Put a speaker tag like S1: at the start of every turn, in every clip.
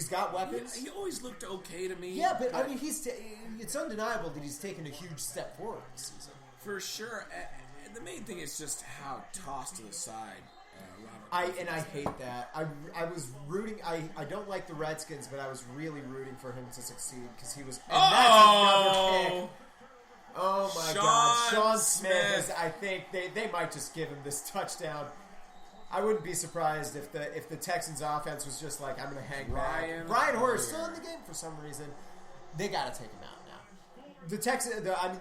S1: He's got weapons.
S2: He always looked okay to me.
S1: Yeah, but I mean, it's undeniable that he's taken a huge step forward this season.
S2: For sure. And the main thing is just how tossed to the side.
S1: I hate that. I was rooting. I don't like the Redskins, but I was really rooting for him to succeed because he was. And that's another pick. Oh my God, Sean Smith. I think they might just give him this touchdown. I wouldn't be surprised if the Texans offense was just like, I'm going to hang back. Brian Hoyer's still in the game for some reason. They got to take him out now.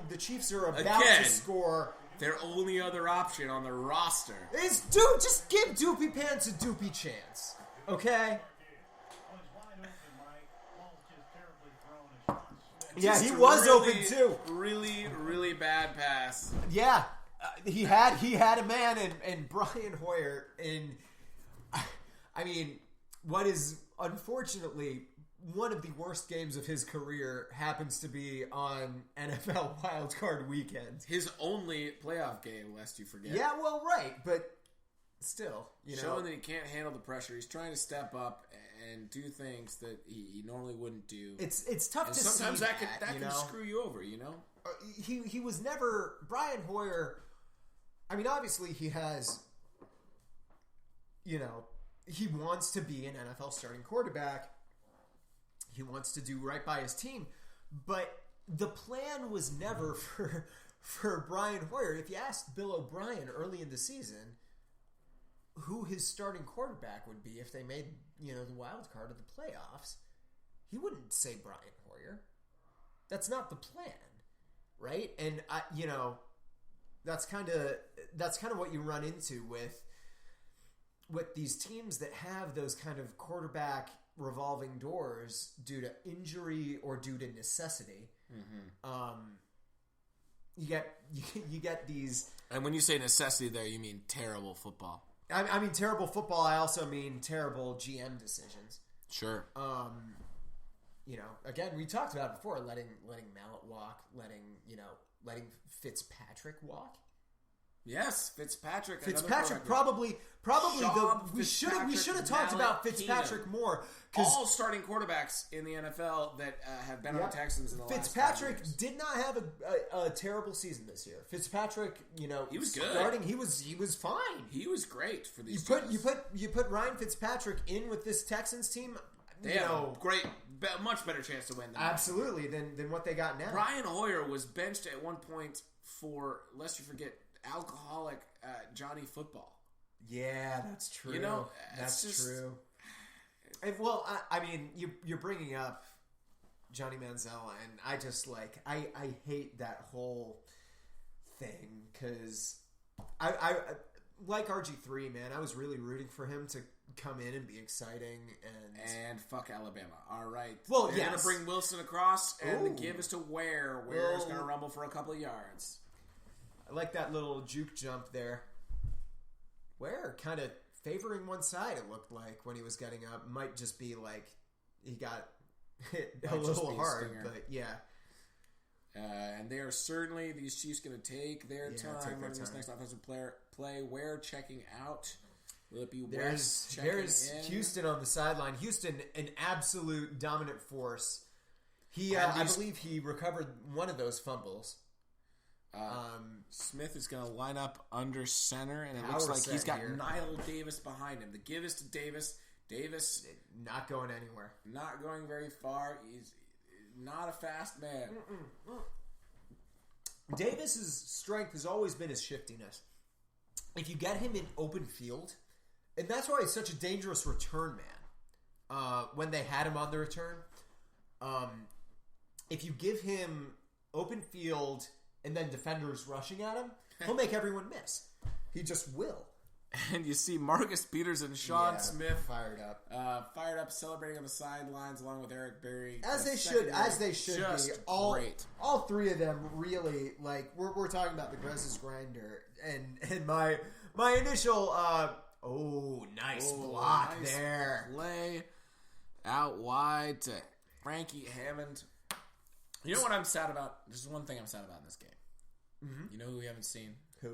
S1: The Chiefs are about to score.
S2: Their only other option on the roster
S1: is just give Doopy Pants a Doopy chance, okay? Yeah, he was open too.
S2: Really, really bad pass.
S1: Yeah, he had a man in Brian Hoyer. I mean, what is unfortunately one of the worst games of his career happens to be on NFL wildcard weekend.
S2: His only playoff game, lest you forget.
S1: Yeah, well, right, but still,
S2: showing that he can't handle the pressure. He's trying to step up and do things that he normally wouldn't do.
S1: It's tough to see.
S2: Sometimes that can screw you over.
S1: He was never Brian Hoyer. I mean, obviously he has. He wants to be an NFL starting quarterback. He wants to do right by his team, but the plan was never for Brian Hoyer. If you asked Bill O'Brien early in the season who his starting quarterback would be if they made the wild card of the playoffs, he wouldn't say Brian Hoyer. That's not the plan, right? And that's kind of what you run into with these teams that have those kind of quarterback revolving doors due to injury or due to necessity. Mm-hmm. You get these,
S2: and when you say necessity, there you mean terrible football.
S1: I mean terrible football. I also mean terrible GM decisions.
S2: Sure.
S1: Again, we talked about it before, letting Mallet walk, letting Fitzpatrick walk.
S2: Yes, Fitzpatrick.
S1: Probably. We should have talked about Fitzpatrick more.
S2: All starting quarterbacks in the NFL that have been on the Texans in the last 5 years.
S1: Did not have a terrible season this year. Fitzpatrick,
S2: he was good.
S1: Starting, he was fine.
S2: He was great for these.
S1: You put Ryan Fitzpatrick in with this Texans team.
S2: They have a much better chance to win.
S1: Absolutely than what they got now.
S2: Brian Hoyer was benched at one point for, lest you forget, alcoholic Johnny Football.
S1: Yeah, that's true. That's true. And, I mean, you're bringing up Johnny Manziel, and I just I hate that whole thing because I like RG3, man. I was really rooting for him to come in and be exciting
S2: and fuck Alabama. All right.
S1: Well,
S2: they're gonna bring Wilson across, and the give is to Ware. Ware's gonna rumble for a couple of yards.
S1: I like that little juke jump there. Where kind of favoring one side, it looked like when he was getting up. Might just be like he got hit a little hard, but yeah.
S2: And they are certainly, these Chiefs going to take their time running this next offensive play. Where checking out? Will it be West checking in?
S1: There's Houston on the sideline. Houston, an absolute dominant force. I believe he recovered one of those fumbles.
S2: Smith is going to line up under center, and it looks like he's got Niall Davis behind him. The give is to Davis. Davis
S1: not going anywhere.
S2: Not going very far. He's not a fast man.
S1: Davis's strength has always been his shiftiness. If you get him in open field, and that's why he's such a dangerous return man. When they had him on the return, if you give him open field and then defenders rushing at him, he'll make everyone miss. He just will.
S2: And you see Marcus Peters and Sean Smith
S1: fired up,
S2: celebrating on the sidelines along with Eric Berry.
S1: As they should be. All three of them really, we're talking about the Grez's grinder, and my initial nice block there.
S2: Play out wide to Frankie Hammond. You know what I'm sad about? There's one thing I'm sad about in this game. Mm-hmm. You know who we haven't seen?
S1: Who?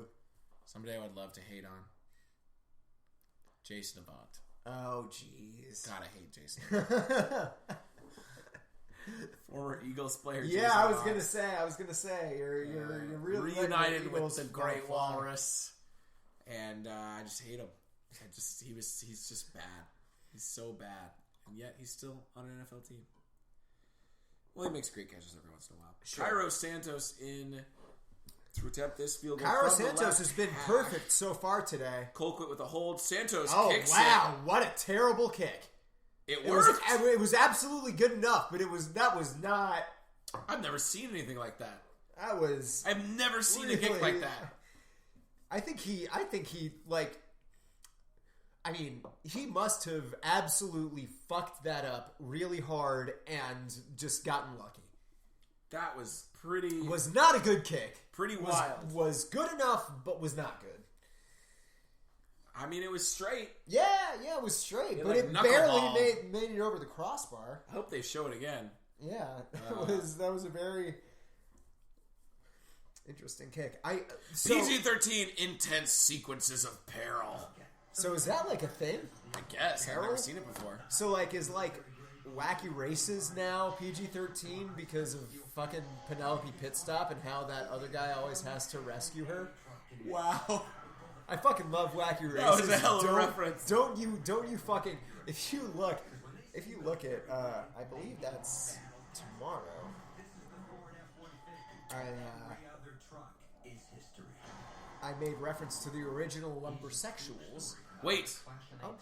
S2: Somebody I would love to hate on. Jason Avant.
S1: Oh, jeez. days.
S2: God, I hate Jason. Former Eagles player.
S1: Yeah,
S2: Jason
S1: I was
S2: Ross.
S1: gonna say you're really
S2: reunited with the Great Walrus, and I just hate him. He's just bad. He's so bad, and yet he's still on an NFL team. Well, he makes great catches every once in a while.
S1: Sure.
S2: Cairo Santos in to attempt this field goal.
S1: Cairo Santos has been perfect so far today.
S2: Colquitt with a hold. Santos kicks it.
S1: Oh, wow. What a terrible kick.
S2: It worked.
S1: It was absolutely good enough, but that was not...
S2: I've never seen anything like that.
S1: I've
S2: never seen a kick like that.
S1: I think he he must have absolutely fucked that up really hard and just gotten lucky.
S2: That was pretty...
S1: Was not a good kick.
S2: Pretty wild.
S1: Was good enough, but was not good.
S2: I mean, it was straight.
S1: Yeah, it was straight, but
S2: like
S1: it barely made it over the crossbar.
S2: I hope they show it again.
S1: Yeah, that was a very interesting kick.
S2: PG-13 intense sequences of peril.
S1: So is that like a thing?
S2: I guess.
S1: Peril?
S2: I've never seen it before.
S1: So is Wacky Races now PG-13 because of fucking Penelope Pitstop and how that other guy always has to rescue her?
S2: Wow.
S1: I fucking love Wacky Races.
S2: That was a hell of a reference.
S1: Don't you fucking... If you look at... I believe that's tomorrow. I made reference to the original Lumbersexuals.
S2: Wait.
S1: Oh.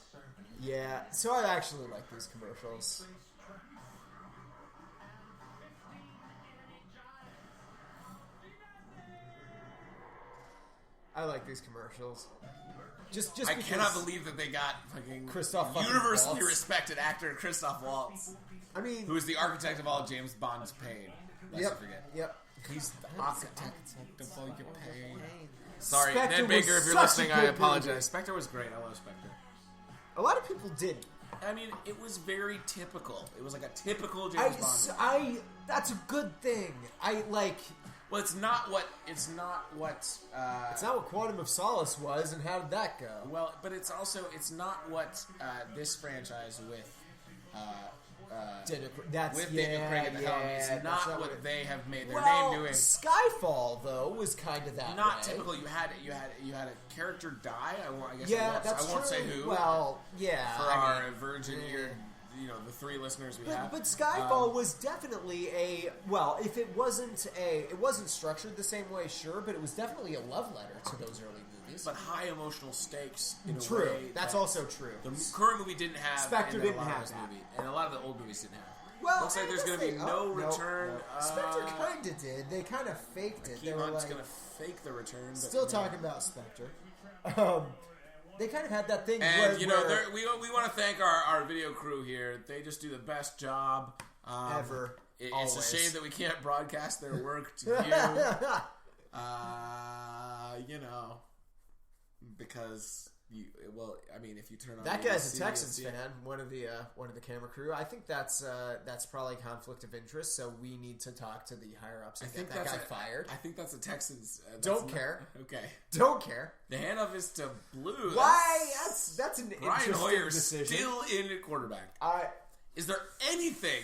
S1: Yeah, so I actually like these commercials. I like these commercials. Just
S2: I cannot believe that they got fucking
S1: Christoph
S2: universally
S1: Waltz.
S2: respected actor Christoph Waltz.
S1: I mean,
S2: who is the architect of all James Bond's pain.
S1: Yep.
S2: He's the architect of all your pain. Sorry,
S1: Spectre
S2: Ned Baker, if you're
S1: such a
S2: listening,
S1: good
S2: I
S1: movie.
S2: apologize. Spectre was great. I love Spectre.
S1: A lot of people didn't.
S2: I mean, it was very typical. It was like a typical James Bond movie.
S1: That's a good thing.
S2: Well, it's not what. It's not what
S1: Quantum of Solace was, and how did that go?
S2: Well, but it's not what this franchise with
S1: Daniel Craig at the
S2: helm is not what they have made their
S1: well,
S2: name doing.
S1: Skyfall though was kind of that.
S2: Not
S1: way.
S2: typical. You had a character die.
S1: That's
S2: I won't
S1: true.
S2: say who.
S1: Well, yeah.
S2: For our virgin ear, the 3 listeners we have.
S1: But Skyfall was definitely if it wasn't structured the same way, sure, but it was definitely a love letter to those early movies.
S2: But high emotional stakes.
S1: True. That's also true.
S2: The current movie didn't have.
S1: Spectre didn't have
S2: this movie, and a lot of the old movies didn't have.
S1: Well,
S2: looks like there's going to be no return.
S1: No. Spectre kind of did. They kind of faked it. They were
S2: going to fake the return. But
S1: still talking about Spectre. They kind of had that thing.
S2: And we want to thank our video crew here. They just do the best job
S1: ever.
S2: It's a shame that we can't broadcast their work to you. Because if you turn on
S1: that guy's a Texans fan, one of the camera crew. I think that's probably conflict of interest. So we need to talk to the higher ups and get that guy fired.
S2: I think that's a Texans.
S1: Don't care.
S2: Okay.
S1: Don't care.
S2: The handoff is to Blue.
S1: Why? That's an
S2: Brian
S1: interesting
S2: Hoyer's
S1: decision.
S2: Still in at quarterback. Is there anything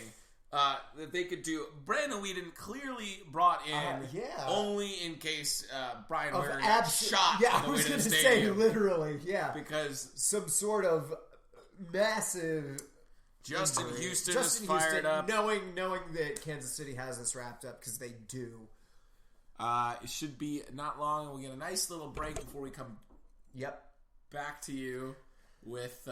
S2: that they could do? Brandon Whedon clearly brought in only in case Brian Hoyer got shot.
S1: Yeah,
S2: on the
S1: I was
S2: going to
S1: say literally. Yeah,
S2: because
S1: some sort of massive.
S2: Justin Houston is fired up,
S1: knowing that Kansas City has this wrapped up because they do.
S2: It should be not long. We'll get a nice little break before we come.
S1: Yep.
S2: Back to you. With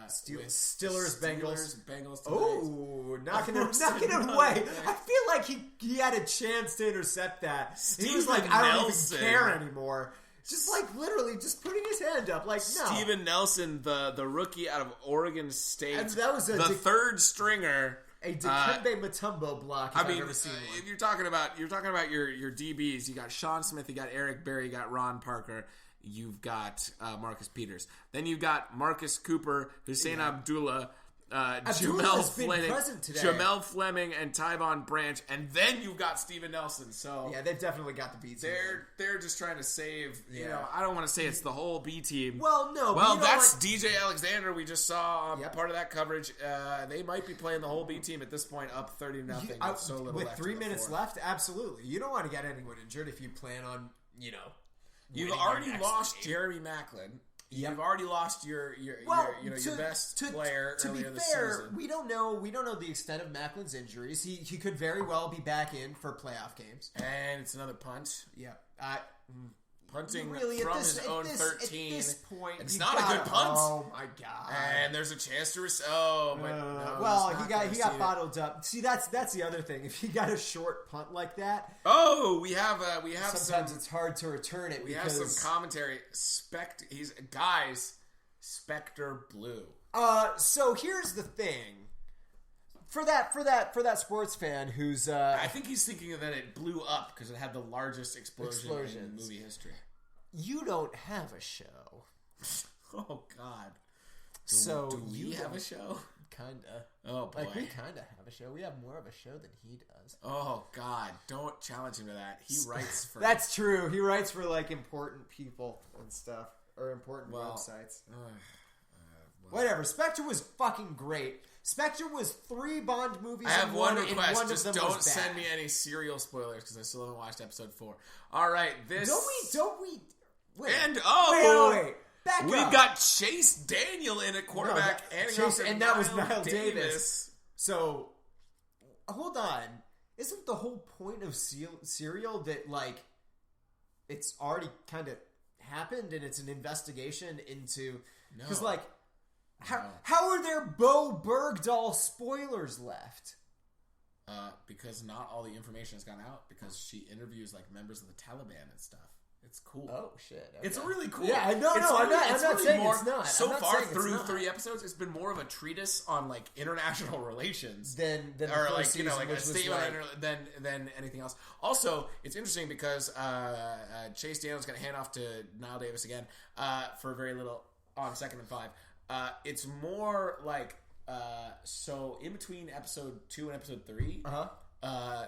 S1: Steelers Bengals
S2: tonight.
S1: Oh, knocking it away. I feel like he had a chance to intercept that. He was like, I don't even care anymore. Just literally just putting his hand up no.
S2: Steven Nelson, the rookie out of Oregon State.
S1: And that was
S2: the third stringer.
S1: A Dikembe Mutombo block. I've ever seen one.
S2: If you're talking about your DBs, you got Sean Smith, you got Eric Berry, you got Ron Parker. You've got Marcus Peters. Then you've got Marcus Cooper, Hussein Abdullah,
S1: Abdulah's been present today.
S2: Jamel Fleming and Tyvon Branch, and then you've got Steven Nelson. So
S1: yeah, they've definitely got the B team.
S2: They're just trying to save. You know, I don't want to say it's the whole B team.
S1: Well, no.
S2: Well, that's DJ Alexander. We just saw part of that coverage. They might be playing the whole B team at this point, up 30-0
S1: with 3 minutes left. Absolutely, you don't want to get anyone injured if you plan on
S2: You've already lost Jeremy Maclin. You've already lost your best player earlier this season.
S1: We don't know the extent of Macklin's injuries. He could very well be back in for playoff games.
S2: And it's another punt.
S1: Yeah.
S2: Punting
S1: really,
S2: from his own 13.
S1: At this point,
S2: it's not a good punt.
S1: Oh my god!
S2: And there's a chance to
S1: he got bottled up. See, that's the other thing. If he got a short punt like that,
S2: we have
S1: sometimes it's hard to return it.
S2: We have some commentary. Spectre Blue.
S1: So here's the thing. For that sports fan who's
S2: I think he's thinking that it blew up because it had the largest explosion in movie history.
S1: You don't have a show.
S2: Oh God.
S1: Do
S2: we have a show?
S1: Kinda.
S2: Oh boy.
S1: Like we kinda have a show. We have more of a show than he does.
S2: Oh God. Don't challenge him to that. He writes for
S1: That's true. He writes for like important people and stuff. Or important websites. Whatever. Spectre was fucking great. Spectre was 3 Bond movies.
S2: I have one
S1: request.
S2: request. Just don't send me any serial spoilers because I still haven't watched episode 4. All right, this.
S1: Don't we? Wait.
S2: And
S1: wait. Back
S2: We've
S1: up.
S2: got Chase Daniel in at quarterback,
S1: and that was Niall Davis. So hold on. Isn't the whole point of Serial that like it's already kind of happened and it's an investigation into because How are there Bo Bergdahl spoilers left?
S2: Because not all the information has gone out because she interviews like members of the Taliban and stuff. It's cool.
S1: Oh shit! Okay.
S2: It's really cool.
S1: Yeah, I'm not saying it's not.
S2: So far through 3 episodes, it's been more of a treatise on like international relations
S1: than the
S2: or
S1: first
S2: like
S1: season,
S2: like a
S1: which was
S2: statement than anything else. Also, it's interesting because Chase Daniel's going to hand off to Niall Davis again for very little on 2nd and 5. It's more like so in between episode 2 and episode 3,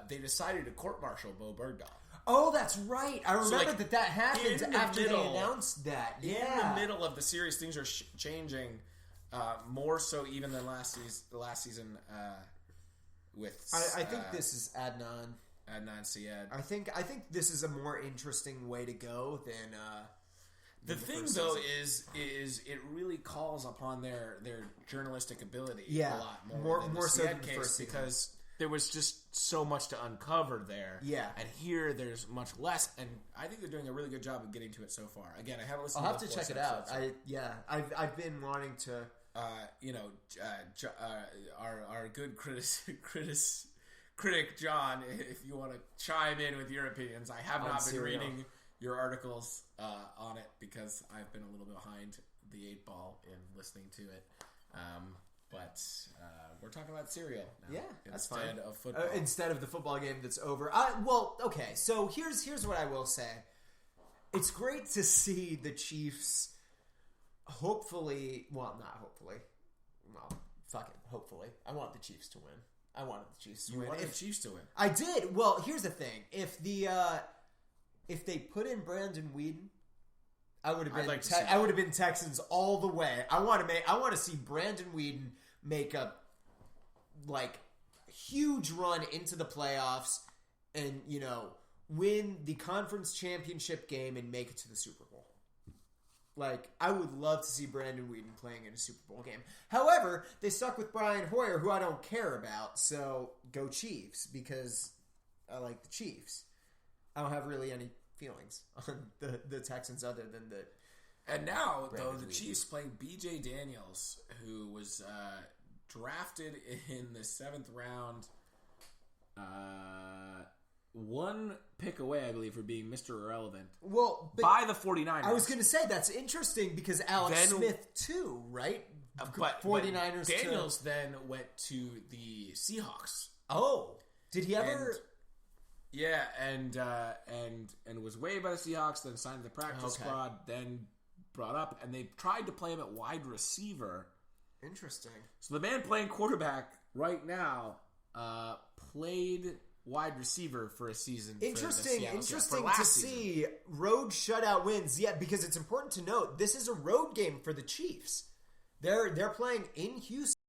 S2: they decided to court-martial Bo Bergdahl.
S1: Oh, that's right. I remember that happened after they announced that. Yeah.
S2: In the middle of the series, things are changing more so even than last season with.
S1: I think this is Adnan
S2: Syed.
S1: I think this is a more interesting way to go than.
S2: The thing, though, is it really calls upon their journalistic ability a lot more so than the first season. Because there was just so much to uncover there.
S1: Yeah.
S2: And here there's much less, and I think they're doing a really good job of getting to it so far. Again, I haven't listened
S1: I'll
S2: to
S1: have to check it out. I've been wanting to...
S2: our good critic John, if you want to chime in with your opinions. I have not been reading your articles on it because I've been a little bit behind the 8 ball in listening to it. But we're talking about Serial now.
S1: Yeah, that's
S2: instead
S1: fine.
S2: Of football.
S1: Instead of the football game that's over. Okay. So here's what I will say. It's great to see the Chiefs. Hopefully, not hopefully. Well, fuck it. Hopefully, I want the Chiefs to win. I wanted the Chiefs to win.
S2: You wanted the Chiefs to win.
S1: I did. Well, here's the thing. If they put in Brandon Weeden, I would have been Texans all the way. I want to see Brandon Weeden make a huge run into the playoffs and win the conference championship game and make it to the Super Bowl. I would love to see Brandon Weeden playing in a Super Bowl game. However, they stuck with Brian Hoyer, who I don't care about. So go Chiefs because I like the Chiefs. I don't have really any feelings on the Texans other than the.
S2: And now, though, the Chiefs playing B.J. Daniels, who was drafted in the 7th round, one pick away, I believe, for being Mr. Irrelevant.
S1: Well,
S2: by the 49ers.
S1: I was going to say that's interesting because Alex Smith too, right?
S2: But
S1: 49ers.
S2: Daniels then went to the Seahawks.
S1: Oh, did he ever?
S2: Yeah, and was waived by the Seahawks, then signed to the practice squad, then brought up, and they tried to play him at wide receiver,
S1: Interesting.
S2: So the man playing quarterback right now played wide receiver for a season.
S1: Interesting to see road shutout wins. Yeah, because it's important to note this is a road game for the Chiefs. They're playing in Houston.